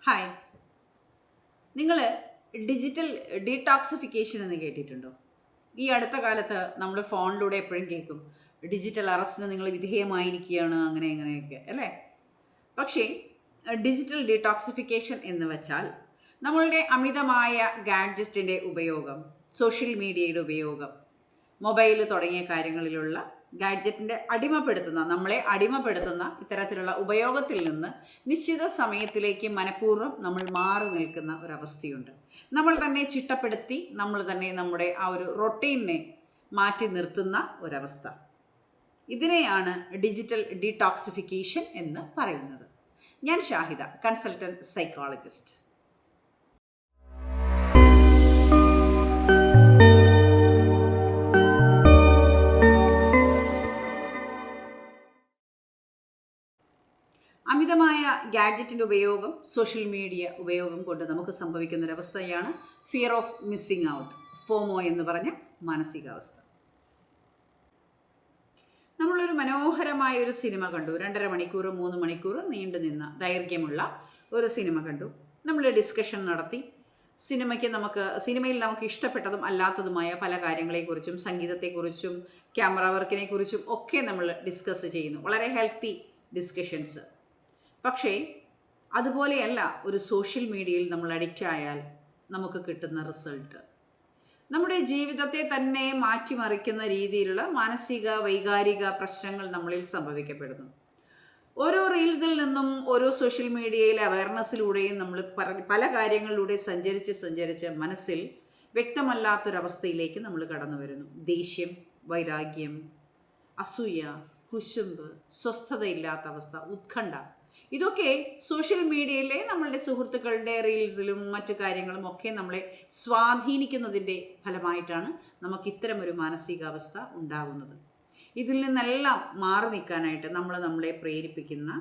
Hi, നിങ്ങൾ digital detoxification എന്ന് കേട്ടിട്ടുണ്ടോ? ഈ അടുത്ത കാലത്ത് നമ്മൾ ഫോണിലൂടെ എപ്പോഴും കേൾക്കും, ഡിജിറ്റൽ അറസ്റ്റിന് നിങ്ങൾ വിധേയമായിരിക്കുകയാണ്, അങ്ങനെയൊക്കെ അല്ലേ? പക്ഷേ ഡിജിറ്റൽ ഡീടോക്സിഫിക്കേഷൻ എന്ന് വെച്ചാൽ നമ്മളുടെ അമിതമായ ഗാഡ്ജറ്റിൻ്റെ ഉപയോഗം, സോഷ്യൽ മീഡിയയുടെ ഉപയോഗം, മൊബൈൽ തുടങ്ങിയ കാര്യങ്ങളിലുള്ള ഗാഡ്ജറ്റിൻ്റെ നമ്മളെ അടിമപ്പെടുത്തുന്ന ഇത്തരത്തിലുള്ള ഉപയോഗത്തിൽ നിന്ന് നിശ്ചിത സമയത്തിലേക്ക് മനഃപൂർവ്വം നമ്മൾ മാറി നിൽക്കുന്ന ഒരവസ്ഥയുണ്ട്. നമ്മൾ തന്നെ ചിട്ടപ്പെടുത്തി നമ്മൾ തന്നെ നമ്മുടെ ആ ഒരു റൊട്ടീനെ മാറ്റി നിർത്തുന്ന ഒരവസ്ഥ. ഇതിനെയാണ് ഡിജിറ്റൽ ഡീടോക്സിഫിക്കേഷൻ എന്ന് പറയുന്നത്. ഞാൻ ഷാഹിദ, കൺസൾട്ടൻറ്റ് സൈക്കോളജിസ്റ്റ്. അമിതമായ ഗാഡ്ജറ്റിൻ്റെ ഉപയോഗം, സോഷ്യൽ മീഡിയ ഉപയോഗം കൊണ്ട് നമുക്ക് സംഭവിക്കുന്നൊരവസ്ഥയാണ് ഫിയർ ഓഫ് മിസ്സിങ് ഔട്ട്, ഫോമോ എന്ന് പറഞ്ഞ മാനസികാവസ്ഥ. നമ്മളൊരു മനോഹരമായ ഒരു സിനിമ കണ്ടു, 2.5 മണിക്കൂർ 3 മണിക്കൂർ നീണ്ടു നിന്ന ദൈർഘ്യമുള്ള ഒരു സിനിമ കണ്ടു. നമ്മൾ ഡിസ്കഷൻ നടത്തി. സിനിമയിൽ നമുക്ക് ഇഷ്ടപ്പെട്ടതും അല്ലാത്തതുമായ പല കാര്യങ്ങളെക്കുറിച്ചും, സംഗീതത്തെക്കുറിച്ചും, ക്യാമറ വർക്കിനെ കുറിച്ചും ഒക്കെ നമ്മൾ ഡിസ്കസ് ചെയ്യുന്നു. വളരെ ഹെൽത്തി ഡിസ്കഷൻസ്. പക്ഷേ അതുപോലെയല്ല ഒരു സോഷ്യൽ മീഡിയയിൽ നമ്മൾ അഡിക്റ്റ് ആയാൽ നമുക്ക് കിട്ടുന്ന റിസൾട്ട്. നമ്മുടെ ജീവിതത്തെ തന്നെ മാറ്റിമറിക്കുന്ന രീതിയിലുള്ള മാനസിക വൈകാരിക പ്രശ്നങ്ങൾ നമ്മളിൽ സംഭവിക്കപ്പെടുന്നു. ഓരോ റീൽസിൽ നിന്നും ഓരോ സോഷ്യൽ മീഡിയയിലെ അവയർനെസ്സിലൂടെയും നമ്മൾ പല കാര്യങ്ങളിലൂടെ സഞ്ചരിച്ച് മനസ്സിൽ വ്യക്തമല്ലാത്തൊരവസ്ഥയിലേക്ക് നമ്മൾ കടന്നു വരുന്നു. ദേഷ്യം, വൈരാഗ്യം, അസൂയ, കുശുമ്പ്, സ്വസ്ഥതയില്ലാത്ത അവസ്ഥ, ഉത്കണ്ഠ, ഇതൊക്കെ സോഷ്യൽ മീഡിയയിലെ നമ്മളുടെ സുഹൃത്തുക്കളുടെ റീൽസിലും മറ്റു കാര്യങ്ങളും ഒക്കെ നമ്മളെ സ്വാധീനിക്കുന്നതിൻ്റെ ഫലമായിട്ടാണ് നമുക്ക് ഇത്തരമൊരു മാനസികാവസ്ഥ ഉണ്ടാകുന്നത്. ഇതിൽ നിന്നെല്ലാം മാറി നിൽക്കാനായിട്ട് നമ്മളെ പ്രേരിപ്പിക്കുന്ന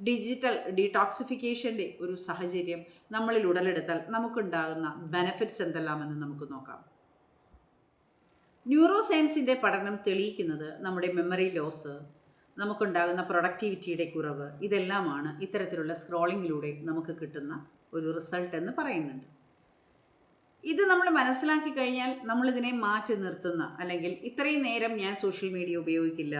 ഡിജിറ്റൽ ഡീടോക്സിഫിക്കേഷൻ്റെ ഒരു സാഹചര്യം നമ്മളിൽ ഉടലെടുത്താൽ നമുക്കുണ്ടാകുന്ന ബെനഫിറ്റ്സ് എന്തെല്ലാമെന്ന് നമുക്ക് നോക്കാം. ന്യൂറോ സയൻസിൻ്റെ പഠനം തെളിയിക്കുന്നത് നമ്മുടെ മെമ്മറി ലോസ്, നമുക്കുണ്ടാകുന്ന പ്രൊഡക്ടിവിറ്റിയുടെ കുറവ്, ഇതെല്ലാമാണ് ഇത്തരത്തിലുള്ള സ്ക്രോളിങ്ങിലൂടെ നമുക്ക് കിട്ടുന്ന ഒരു റിസൾട്ട് എന്ന് പറയുന്നുണ്ട്. ഇത് നമ്മൾ മനസ്സിലാക്കി കഴിഞ്ഞാൽ നമ്മളിതിനെ മാറ്റി നിർത്തുന്ന, അല്ലെങ്കിൽ ഇത്രയും നേരം ഞാൻ സോഷ്യൽ മീഡിയ ഉപയോഗിക്കില്ല,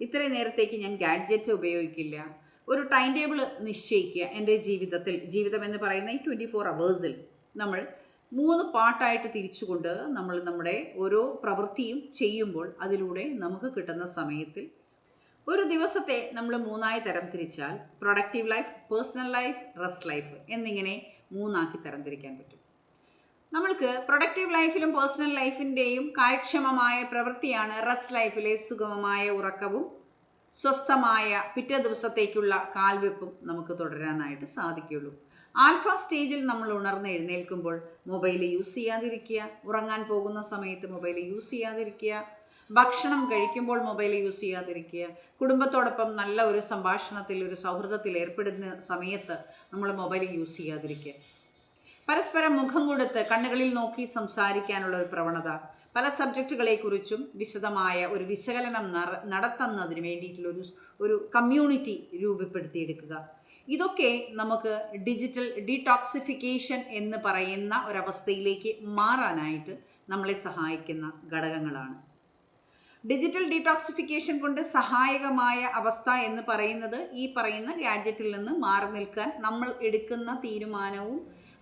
ഇത്രയും നേരത്തേക്ക് ഞാൻ ഗാഡ്ജറ്റ്സ് ഉപയോഗിക്കില്ല, ഒരു ടൈം ടേബിൾ നിശ്ചയിക്കുക. എൻ്റെ ജീവിതം എന്ന് പറയുന്ന ഈ 24 അവേഴ്സിൽ നമ്മൾ 3 പാർട്ടായിട്ട് തിരിച്ചുകൊണ്ട് നമ്മൾ നമ്മുടെ ഓരോ പ്രവൃത്തിയും ചെയ്യുമ്പോൾ അതിലൂടെ നമുക്ക് കിട്ടുന്ന സമയത്തിൽ ഒരു ദിവസത്തെ നമ്മൾ 3 തരം തിരിച്ചാൽ productive life, personal life, rest life എന്നിങ്ങനെ 3 തരംതിരിക്കാൻ പറ്റും. നമ്മൾക്ക് പ്രൊഡക്റ്റീവ് ലൈഫിലും പേഴ്സണൽ ലൈഫിൻ്റെയും കാര്യക്ഷമമായ പ്രവൃത്തിയാണ് റെസ്റ്റ് ലൈഫിലെ സുഗമമായ ഉറക്കവും സ്വസ്ഥമായ പിറ്റേ ദിവസത്തേക്കുള്ള കാൽവെപ്പും നമുക്ക് തുടരാനായിട്ട് സാധിക്കുകയുള്ളൂ. ആൽഫ സ്റ്റേജിൽ നമ്മൾ ഉണർന്ന് എഴുന്നേൽക്കുമ്പോൾ മൊബൈൽ യൂസ് ചെയ്യാതിരിക്കുക, ഉറങ്ങാൻ പോകുന്ന സമയത്ത് മൊബൈൽ യൂസ് ചെയ്യാതിരിക്കുക, ഭക്ഷണം കഴിക്കുമ്പോൾ മൊബൈൽ യൂസ് ചെയ്യാതിരിക്കുക, കുടുംബത്തോടൊപ്പം നല്ല ഒരു സംഭാഷണത്തിൽ, ഒരു സൗഹൃദത്തിൽ ഏർപ്പെടുന്ന സമയത്ത് നമ്മൾ മൊബൈൽ യൂസ് ചെയ്യാതിരിക്കുക, പരസ്പരം മുഖം കൊടുത്ത് കണ്ണുകളിൽ നോക്കി സംസാരിക്കാനുള്ള ഒരു പ്രവണത, പല സബ്ജക്റ്റുകളെക്കുറിച്ചും വിശദമായ ഒരു വിശകലനം നടത്തുന്നതിന് വേണ്ടിയിട്ടുള്ള ഒരു കമ്മ്യൂണിറ്റി രൂപപ്പെടുത്തിയെടുക്കുക. ഇതൊക്കെ നമുക്ക് ഡിജിറ്റൽ ഡീടോക്സിഫിക്കേഷൻ എന്ന് പറയുന്ന ഒരവസ്ഥയിലേക്ക് മാറാനായിട്ട് നമ്മളെ സഹായിക്കുന്ന ഘടകങ്ങളാണ്. ഡിജിറ്റൽ ഡീടോക്സിഫിക്കേഷൻ കൊണ്ട് സഹായകമായ അവസ്ഥ എന്ന് പറയുന്നത് ഈ പറയുന്ന ഗാഡ്ജറ്റിൽ നിന്ന് മാറി നിൽക്കാൻ നമ്മൾ എടുക്കുന്ന തീരുമാനവും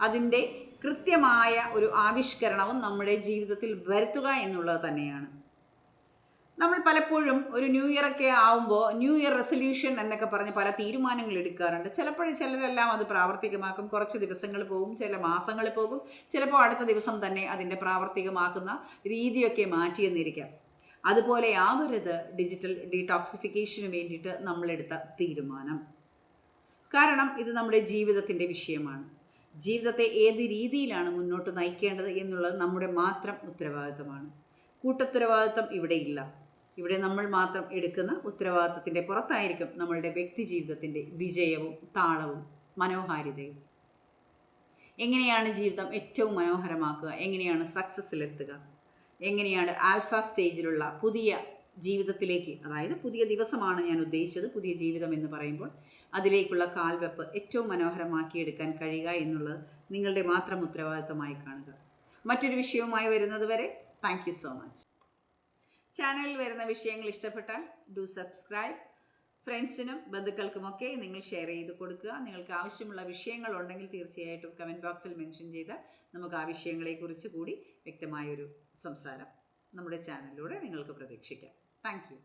അതിൻ്റെ കൃത്യമായ ഒരു ആവിഷ്കരണവും നമ്മുടെ ജീവിതത്തിൽ വരുത്തുക എന്നുള്ളത് തന്നെയാണ്. നമ്മൾ പലപ്പോഴും ഒരു ന്യൂ ഇയർ ഒക്കെ ആവുമ്പോൾ ന്യൂ ഇയർ റെസൊല്യൂഷൻ എന്നൊക്കെ പറഞ്ഞ് പല തീരുമാനങ്ങൾ എടുക്കാറുണ്ട്. ചിലരെല്ലാം അത് പ്രാവർത്തികമാക്കും. കുറച്ച് ദിവസങ്ങൾ പോകും, ചില മാസങ്ങൾ പോകും, ചിലപ്പോൾ അടുത്ത ദിവസം തന്നെ അതിൻ്റെ പ്രാവർത്തികമാക്കുന്ന രീതിയൊക്കെ മാറ്റിയെന്നിരിക്കാം. അതുപോലെ ആവരുത് ഡിജിറ്റൽ ഡീടോക്സിഫിക്കേഷന് വേണ്ടിയിട്ട് നമ്മളെടുത്ത തീരുമാനം. കാരണം ഇത് നമ്മുടെ ജീവിതത്തിൻ്റെ വിഷയമാണ്. ജീവിതത്തെ ഏത് രീതിയിലാണ് മുന്നോട്ട് നയിക്കേണ്ടത് എന്നുള്ളത് നമ്മുടെ മാത്രം ഉത്തരവാദിത്തമാണ്. കൂട്ടുത്തരവാദിത്തം ഇവിടെയില്ല. ഇവിടെ നമ്മൾ മാത്രം എടുക്കുന്ന ഉത്തരവാദിത്തത്തിൻ്റെ പുറത്തായിരിക്കും നമ്മളുടെ വ്യക്തി ജീവിതത്തിൻ്റെ വിജയവും താളവും മനോഹാരിതയും. എങ്ങനെയാണ് ജീവിതം ഏറ്റവും മനോഹരമാക്കുക, എങ്ങനെയാണ് സക്സസ്സിലെത്തുക, എങ്ങനെയാണ് ആൽഫ സ്റ്റേജിലുള്ള പുതിയ ജീവിതത്തിലേക്ക്, അതായത് പുതിയ ദിവസമാണ് ഞാൻ ഉദ്ദേശിച്ചത്, പുതിയ ജീവിതം എന്ന് പറയുമ്പോൾ അതിലേക്കുള്ള കാൽവെപ്പ് ഏറ്റവും മനോഹരമാക്കിയെടുക്കാൻ കഴിയുക എന്നുള്ളത് നിങ്ങളുടെ മാത്രം ഉത്തരവാദിത്തമായി കാണുക. മറ്റൊരു വിഷയവുമായി വരുന്നത് വരെ താങ്ക് യു സോ മച്ച്. ചാനലിൽ വരുന്ന വിഷയങ്ങൾ ഇഷ്ടപ്പെട്ടാൽ ഡു സബ്സ്ക്രൈബ്. ഫ്രണ്ട്സിനും ബന്ധുക്കൾക്കുമൊക്കെ നിങ്ങൾ ഷെയർ ചെയ്ത് കൊടുക്കുക. നിങ്ങൾക്ക് ആവശ്യമുള്ള വിഷയങ്ങളുണ്ടെങ്കിൽ തീർച്ചയായിട്ടും കമൻറ്റ് ബോക്സിൽ മെൻഷൻ ചെയ്ത് നമുക്ക് ആ വിഷയങ്ങളെക്കുറിച്ച് കൂടി വ്യക്തമായൊരു സംസാരം നമ്മുടെ ചാനലിലൂടെ നിങ്ങൾക്ക് പ്രതീക്ഷിക്കാം. Thank you.